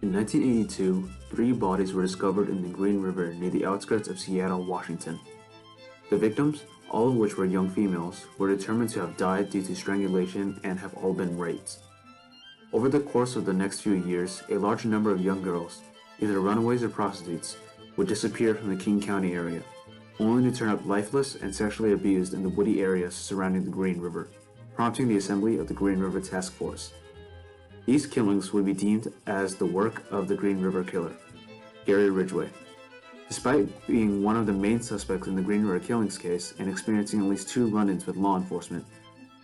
In 1982, 3 bodies were discovered in the Green River near the outskirts of Seattle, Washington. The victims, all of which were young females, were determined to have died due to strangulation and have all been raped. Over the course of the next few years, a large number of young girls, either runaways or prostitutes, would disappear from the King County area, only to turn up lifeless and sexually abused in the woody areas surrounding the Green River, prompting the assembly of the Green River Task Force. These killings would be deemed as the work of the Green River Killer, Gary Ridgway. Despite being one of the main suspects in the Green River killings case and experiencing at least 2 run-ins with law enforcement,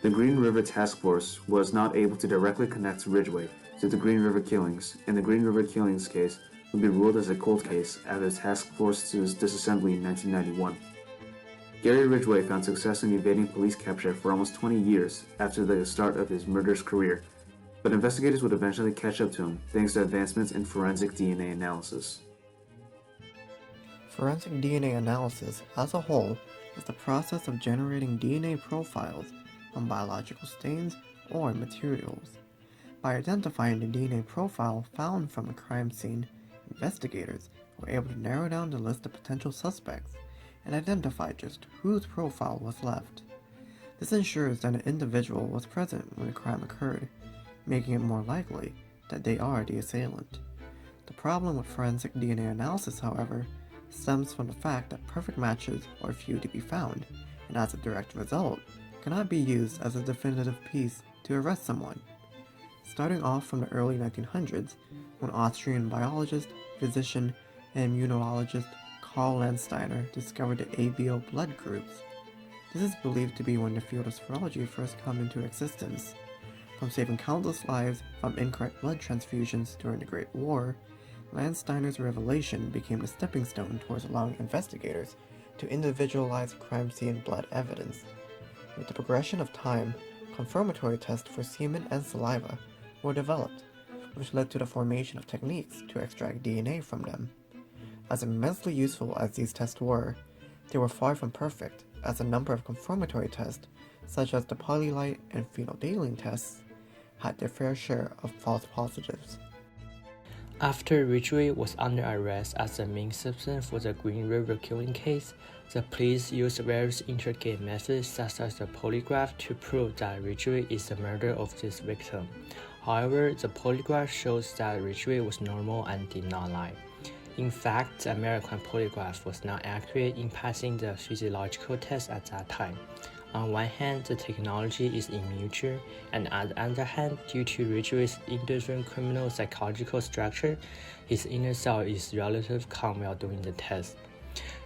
the Green River Task Force was not able to directly connect Ridgway to the Green River killings, and the Green River killings case would be ruled as a cold case after the task force's disassembly in 1991. Gary Ridgway found success in evading police capture for almost 20 years after the start of his murderous career, but investigators would eventually catch up to him thanks to advancements in forensic DNA analysis. Forensic DNA analysis, as a whole, is the process of generating DNA profiles from biological stains or materials. By identifying the DNA profile found from a crime scene, investigators were able to narrow down the list of potential suspects and identify just whose profile was left. This ensures that an individual was present when the crime occurred, making it more likely that they are the assailant. The problem with forensic DNA analysis, however, stems from the fact that perfect matches are few to be found, and as a direct result, cannot be used as a definitive piece to arrest someone. Starting off from the early 1900s, when Austrian biologist, physician, and immunologist Karl Landsteiner discovered the ABO blood groups. This is believed to be when the field of serology first came into existence. From saving countless lives from incorrect blood transfusions during the Great War, Landsteiner's revelation became the stepping stone towards allowing investigators to individualize crime scene blood evidence. With the progression of time, confirmatory tests for semen and saliva were developed, which led to the formation of techniques to extract DNA from them. As immensely useful as these tests were, they were far from perfect, as a number of confirmatory tests, such as the polylite and phenolphthalein tests, had their fair share of false positives. After Ridgway was under arrest as the main suspect for the Green River killing case, the police used various intricate methods such as the polygraph to prove that Ridgway is the murderer of this victim. However, the polygraph shows that Ridgway was normal and did not lie. In fact, the American polygraph was not accurate in passing the physiological test at that time. On one hand, the technology is immature, and on the other hand, due to Ridgway's indifferent criminal psychological structure, his inner self is relatively calm while doing the test.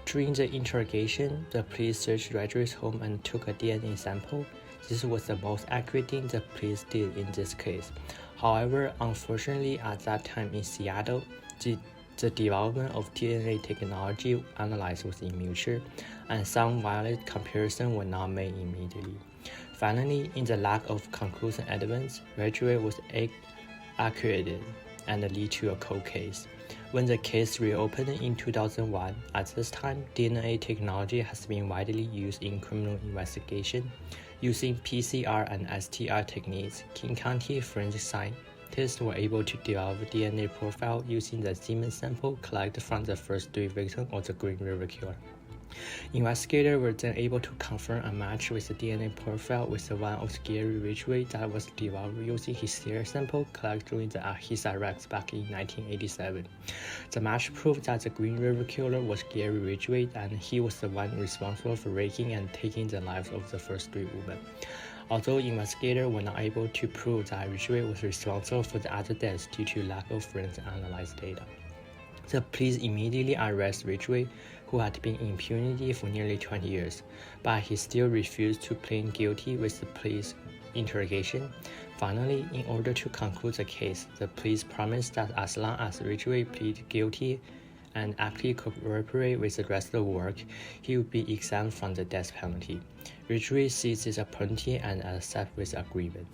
During the interrogation, the police searched Ridgway's home and took a DNA sample. This was the most accurate thing the police did in this case. However, unfortunately, at that time in Seattle, the development of DNA technology analysis was immature, and some valid comparisons were not made immediately. Finally, in the lack of conclusive evidence, Ridgway was acquitted and led to a cold case. When the case reopened in 2001, at this time, DNA technology has been widely used in criminal investigation. Using PCR and STR techniques, King County forensic scientists were able to develop a DNA profile using the semen sample collected from the first 3 victims of the Green River killer. Investigators were then able to confirm a match with the DNA profile with the one of Gary Ridgway that was developed using his hair sample collected during his arrest back in 1987. The match proved that the Green River killer was Gary Ridgway, and he was the one responsible for raping and taking the lives of the first 3 women. Although investigators were not able to prove that Ridgway was responsible for the other deaths due to lack of forensic analysis data, the police immediately arrested Ridgway, who had been in impunity for nearly 20 years, but he still refused to plead guilty with the police interrogation. Finally, in order to conclude the case, the police promised that as long as Ridgway pleaded guilty and actively cooperate with the rest of the work, he would be exempt from the death penalty. Ridgway seized this opportunity and accepted with agreement.